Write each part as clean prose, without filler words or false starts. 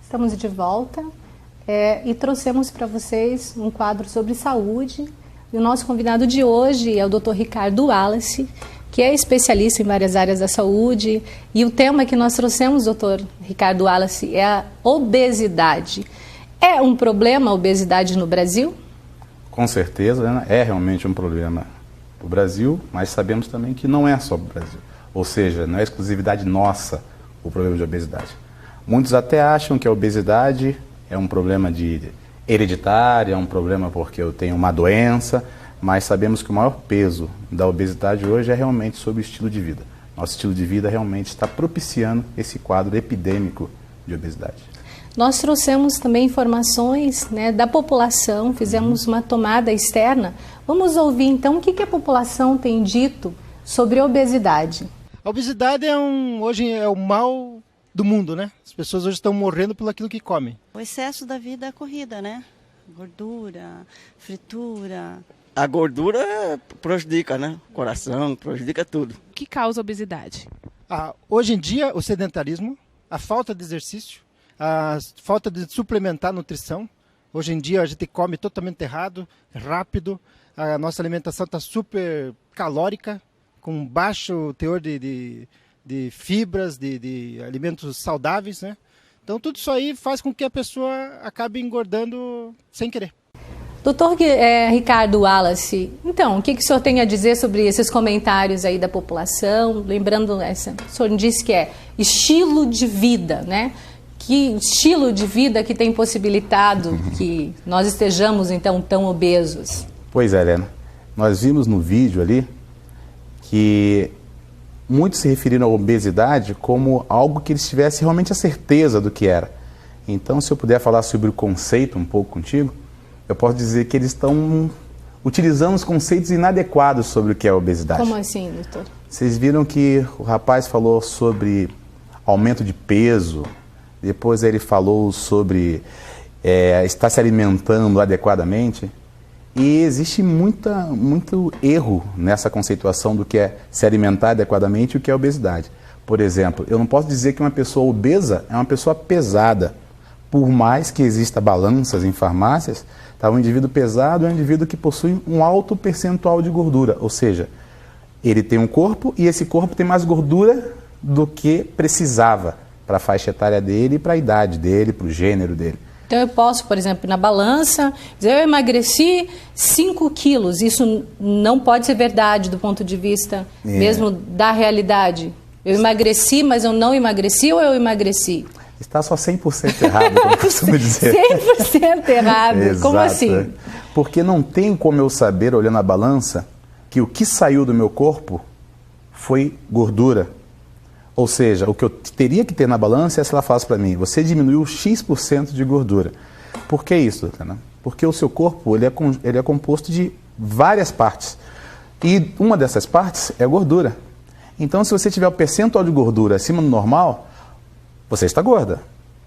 Estamos de volta e trouxemos para vocês um quadro sobre saúde. E o nosso convidado de hoje é o Dr. Ricardo Wallace, que é especialista em várias áreas da saúde. E o tema que nós trouxemos, Dr. Ricardo Wallace, é a obesidade. É um problema a obesidade no Brasil? Com certeza, né? É realmente um problema no Brasil, mas sabemos também que não é só o Brasil. Ou seja, não é exclusividade nossa o problema de obesidade. Muitos até acham que a obesidade é um problema hereditário, é um problema porque eu tenho uma doença, mas sabemos que o maior peso da obesidade hoje é realmente sobre o estilo de vida. Nosso estilo de vida realmente está propiciando esse quadro epidêmico de obesidade. Nós trouxemos também informações, né, da população, fizemos uma tomada externa. Vamos ouvir então o que a população tem dito sobre a obesidade. A obesidade hoje é o mal do mundo, né? As pessoas hoje estão morrendo por aquilo que comem. O excesso da vida é a corrida, né? Gordura, fritura. A gordura prejudica, né? O coração, prejudica tudo. O que causa obesidade? Hoje em dia, o sedentarismo, a falta de exercício, a falta de suplementar a nutrição. Hoje em dia a gente come totalmente errado, rápido. A nossa alimentação está super calórica, com baixo teor de fibras, de alimentos saudáveis, né? Então tudo isso aí faz com que a pessoa acabe engordando sem querer. Doutor Ricardo Wallace, então, o que o senhor tem a dizer sobre esses comentários aí da população? Lembrando, o senhor disse que é estilo de vida, né? Que estilo de vida que tem possibilitado que nós estejamos, então, tão obesos? Pois é, Helena. Nós vimos no vídeo ali que muitos se referiram à obesidade como algo que eles tivessem realmente a certeza do que era. Então, se eu puder falar sobre o conceito um pouco contigo, eu posso dizer que eles estão utilizando os conceitos inadequados sobre o que é a obesidade. Como assim, doutor? Vocês viram que o rapaz falou sobre aumento de peso, depois ele falou sobre estar se alimentando adequadamente. E existe muito erro nessa conceituação do que é se alimentar adequadamente e o que é obesidade. Por exemplo, eu não posso dizer que uma pessoa obesa é uma pessoa pesada. Por mais que exista balanças em farmácias, um indivíduo pesado é um indivíduo que possui um alto percentual de gordura. Ou seja, ele tem um corpo e esse corpo tem mais gordura do que precisava para a faixa etária dele, para a idade dele, para o gênero dele. Então eu posso, por exemplo, na balança, dizer eu emagreci 5 quilos. Isso não pode ser verdade do ponto de vista mesmo da realidade. Eu emagreci, mas eu não emagreci ou eu emagreci? Está só 100% errado, como eu costumo dizer. 100% errado? Exato. Como assim? Porque não tem como eu saber, olhando a balança, que o que saiu do meu corpo foi gordura. Ou seja, o que eu teria que ter na balança é se ela falasse para mim, você diminuiu X% de gordura. Por que isso, Tana? Porque o seu corpo ele é composto de várias partes. E uma dessas partes é gordura. Então, se você tiver o percentual de gordura acima do normal, você está gorda.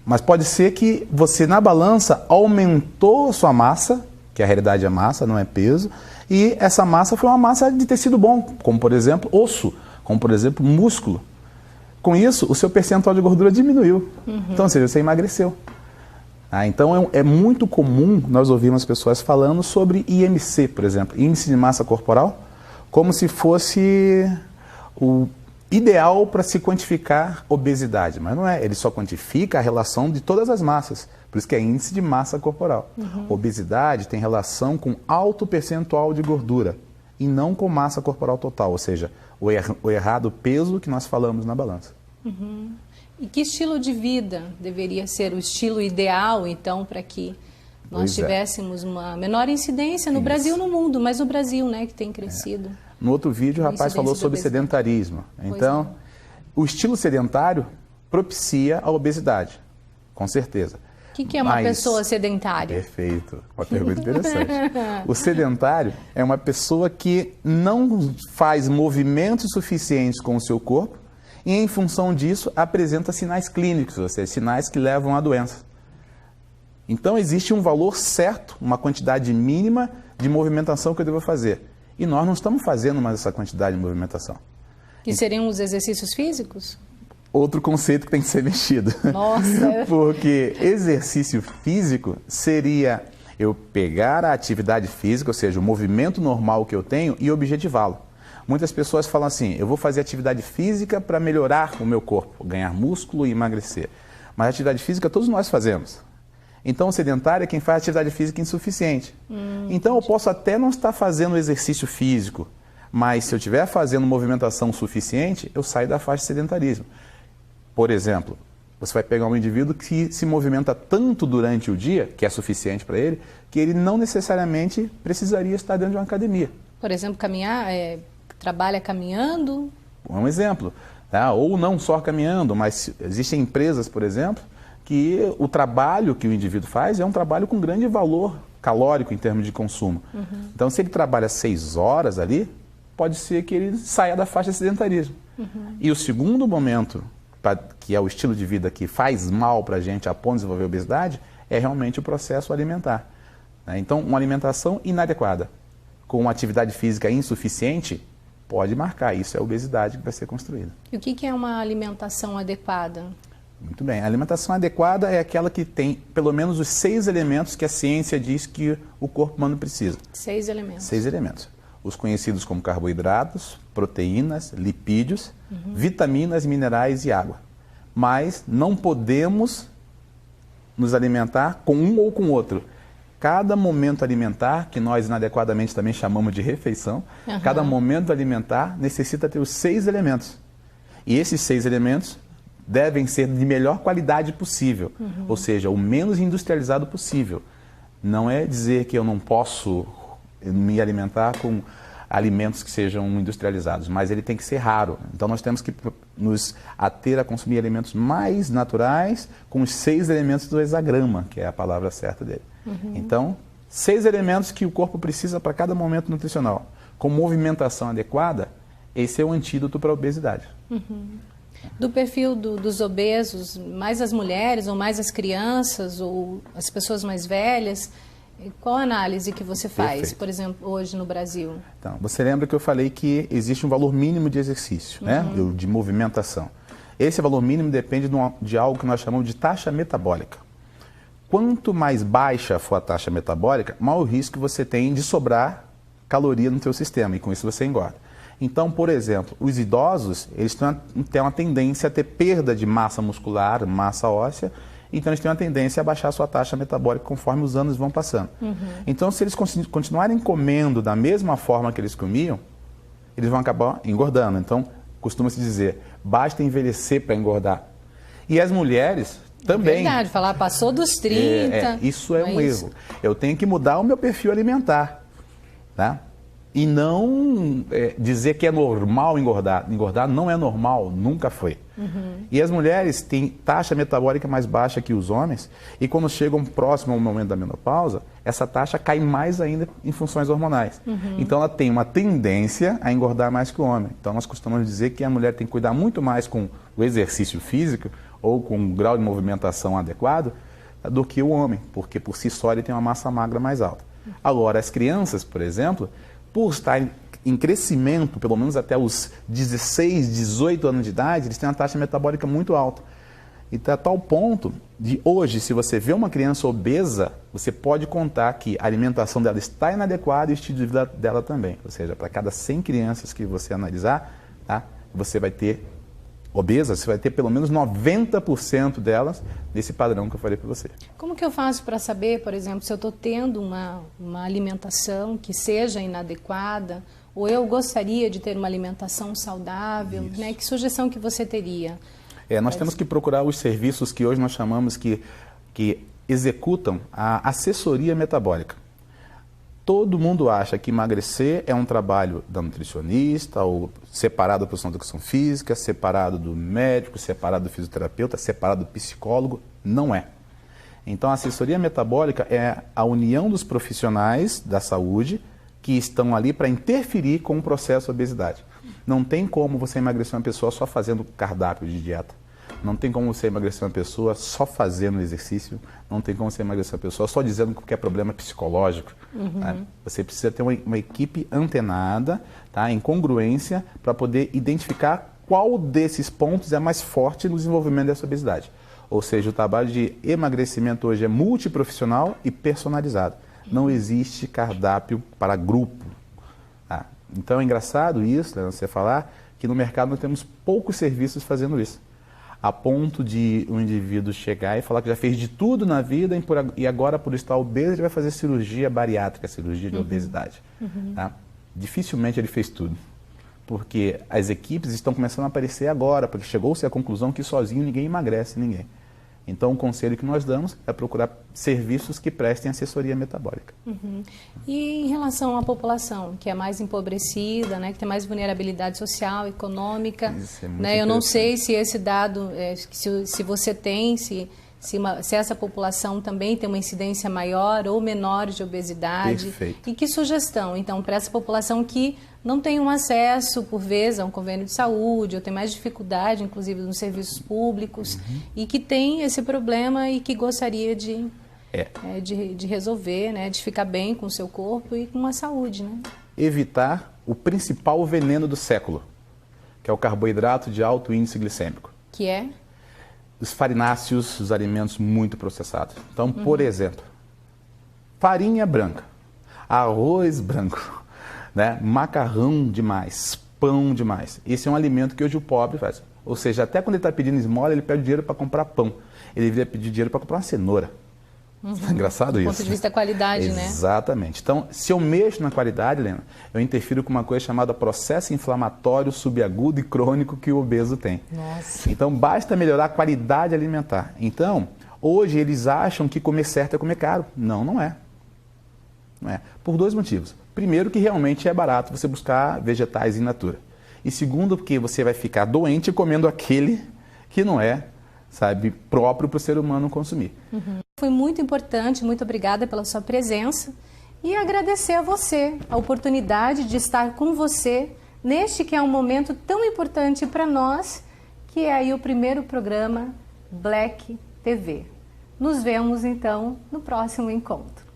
Mas pode ser que você, na balança, aumentou a sua massa, que a realidade é massa, não é peso, e essa massa foi uma massa de tecido bom, como, por exemplo, osso, como, por exemplo, músculo. Com isso, o seu percentual de gordura diminuiu. Então, ou seja, você emagreceu. Então, é muito comum nós ouvirmos pessoas falando sobre IMC, por exemplo, Índice de Massa Corporal, como se fosse o ideal para se quantificar obesidade. Mas não é, ele só quantifica a relação de todas as massas. Por isso que é Índice de Massa Corporal. Obesidade tem relação com alto percentual de gordura e não com massa corporal total, ou seja, o errado peso que nós falamos na balança. E que estilo de vida deveria ser o estilo ideal, então, para que nós tivéssemos uma menor incidência no Brasil e no mundo, mas no Brasil, né, que tem crescido. No outro vídeo, o rapaz falou sobre sedentarismo. Então, o estilo sedentário propicia a obesidade, com certeza. O que é uma pessoa sedentária? Perfeito, uma pergunta interessante. O sedentário é uma pessoa que não faz movimentos suficientes com o seu corpo e, em função disso, apresenta sinais clínicos, ou seja, sinais que levam à doença. Então, existe um valor certo, uma quantidade mínima de movimentação que eu devo fazer. E nós não estamos fazendo mais essa quantidade de movimentação. Que seriam os exercícios físicos? outro conceito que tem que ser mexido. Nossa! Porque exercício físico seria eu pegar a atividade física, ou seja, o movimento normal que eu tenho e objetivá-lo. Muitas pessoas falam assim, eu vou fazer atividade física para melhorar o meu corpo, ganhar músculo e emagrecer. Mas atividade física todos nós fazemos. Então o sedentário é quem faz atividade física insuficiente. Então eu posso até não estar fazendo exercício físico, mas se eu estiver fazendo movimentação suficiente, eu saio da faixa de sedentarismo. Por exemplo, você vai pegar um indivíduo que se movimenta tanto durante o dia, que é suficiente para ele, que ele não necessariamente precisaria estar dentro de uma academia. Por exemplo, caminhar, trabalha caminhando? É um exemplo. Tá? Ou não só caminhando, mas existem empresas, por exemplo, que o trabalho que o indivíduo faz é um trabalho com grande valor calórico em termos de consumo. Então, se ele trabalha 6 horas ali, pode ser que ele saia da faixa de sedentarismo. E o segundo momento, que é o estilo de vida que faz mal para a gente a ponto de desenvolver obesidade, é realmente o processo alimentar. Então, uma alimentação inadequada, com uma atividade física insuficiente, pode marcar. Isso é a obesidade que vai ser construída. E o que é uma alimentação adequada? Muito bem. A alimentação adequada é aquela que tem pelo menos os 6 elementos que a ciência diz que o corpo humano precisa. 6 elementos. 6 elementos. Os conhecidos como carboidratos, proteínas, lipídios, vitaminas, minerais e água. Mas não podemos nos alimentar com um ou com outro. Cada momento alimentar, que nós inadequadamente também chamamos de refeição, cada momento alimentar necessita ter os 6 elementos. E esses 6 elementos devem ser de melhor qualidade possível, ou seja, o menos industrializado possível. Não é dizer que eu não posso me alimentar com alimentos que sejam industrializados, mas ele tem que ser raro. Então nós temos que nos ater a consumir alimentos mais naturais, com os 6 elementos do hexagrama, que é a palavra certa dele. Então, 6 elementos que o corpo precisa para cada momento nutricional. Com movimentação adequada, esse é o antídoto para a obesidade. Do perfil dos obesos, mais as mulheres ou mais as crianças ou as pessoas mais velhas, qual a análise que você faz, Perfeito. Por exemplo, hoje no Brasil? Então, você lembra que eu falei que existe um valor mínimo de exercício, né? De movimentação. Esse valor mínimo depende de algo que nós chamamos de taxa metabólica. Quanto mais baixa for a taxa metabólica, maior o risco você tem de sobrar caloria no teu sistema e com isso você engorda. Então, por exemplo, os idosos, eles têm uma tendência a ter perda de massa muscular, massa óssea, então eles têm uma tendência a baixar a sua taxa metabólica conforme os anos vão passando. Então, se eles continuarem comendo da mesma forma que eles comiam, eles vão acabar engordando. Então, costuma-se dizer, basta envelhecer para engordar. E as mulheres também. Verdade, falar passou dos 30. Isso é um erro. Eu tenho que mudar o meu perfil alimentar, tá? E não dizer que é normal engordar. Engordar não é normal, nunca foi. E as mulheres têm taxa metabólica mais baixa que os homens, e quando chegam próximo ao momento da menopausa, essa taxa cai mais ainda em funções hormonais. Então ela tem uma tendência a engordar mais que o homem. Então nós costumamos dizer que a mulher tem que cuidar muito mais com o exercício físico, ou com um grau de movimentação adequado, do que o homem, porque por si só ele tem uma massa magra mais alta. Agora, as crianças, por exemplo, por estar em crescimento, pelo menos até os 16, 18 anos de idade, eles têm uma taxa metabólica muito alta. E a tal ponto de hoje, se você vê uma criança obesa, você pode contar que a alimentação dela está inadequada e o estilo de vida dela também. Ou seja, para cada 100 crianças que você analisar, tá, você vai ter obesas, você vai ter pelo menos 90% delas nesse padrão que eu falei para você. Como que eu faço para saber, por exemplo, se eu estou tendo uma alimentação que seja inadequada, ou eu gostaria de ter uma alimentação saudável, né? Que sugestão que você teria? Nós temos que procurar os serviços que hoje nós chamamos que executam a assessoria metabólica. Todo mundo acha que emagrecer é um trabalho da nutricionista, ou separado da profissional de educação física, separado do médico, separado do fisioterapeuta, separado do psicólogo. Não é. Então, a assessoria metabólica é a união dos profissionais da saúde que estão ali para interferir com o processo de obesidade. Não tem como você emagrecer uma pessoa só fazendo cardápio de dieta. Não tem como você emagrecer uma pessoa só fazendo exercício. Não tem como você emagrecer uma pessoa só dizendo que é problema psicológico. Tá? Você precisa ter uma equipe antenada, tá, em congruência, para poder identificar qual desses pontos é mais forte no desenvolvimento dessa obesidade. Ou seja, o trabalho de emagrecimento hoje é multiprofissional e personalizado. Não existe cardápio para grupo. Então é engraçado isso, né, você falar que no mercado nós temos poucos serviços fazendo isso. A ponto de um indivíduo chegar e falar que já fez de tudo na vida e agora, por estar obeso, ele vai fazer cirurgia bariátrica, cirurgia de obesidade. Tá? Dificilmente ele fez tudo. Porque as equipes estão começando a aparecer agora, porque chegou-se à conclusão que sozinho ninguém emagrece ninguém. Então, o conselho que nós damos é procurar serviços que prestem assessoria metabólica. E em relação à população, que é mais empobrecida, né, que tem mais vulnerabilidade social, econômica, Isso é muito né, eu não interessante. sei se esse dado, se você tem, se essa população também tem uma incidência maior ou menor de obesidade. Perfeito. E que sugestão, então, para essa população que não tem um acesso, por vezes, a um convênio de saúde, ou tem mais dificuldade, inclusive, nos serviços públicos, e que tem esse problema e que gostaria de resolver, né, de ficar bem com o seu corpo e com a saúde, né? Evitar o principal veneno do século, que é o carboidrato de alto índice glicêmico. Que é? Os farináceos, os alimentos muito processados. Então, por exemplo, farinha branca, arroz branco, né? Macarrão demais, pão demais. Esse é um alimento que hoje o pobre faz. Ou seja, até quando ele está pedindo esmola, ele pede dinheiro para comprar pão. Ele deveria pedir dinheiro para comprar uma cenoura. Engraçado isso. Do ponto de vista da qualidade, né? Exatamente. Então, se eu mexo na qualidade, Helena, eu interfiro com uma coisa chamada processo inflamatório subagudo e crônico que o obeso tem. Nossa. Então, basta melhorar a qualidade alimentar. Então, hoje eles acham que comer certo é comer caro. Não, não é. Não é. Por dois motivos. Primeiro, que realmente é barato você buscar vegetais in natura. E segundo, porque você vai ficar doente comendo aquele que não é, sabe, próprio para o ser humano consumir. Foi muito importante, muito obrigada pela sua presença e agradecer a você a oportunidade de estar com você neste que é um momento tão importante para nós, que é aí o primeiro programa Black TV. Nos vemos então no próximo encontro.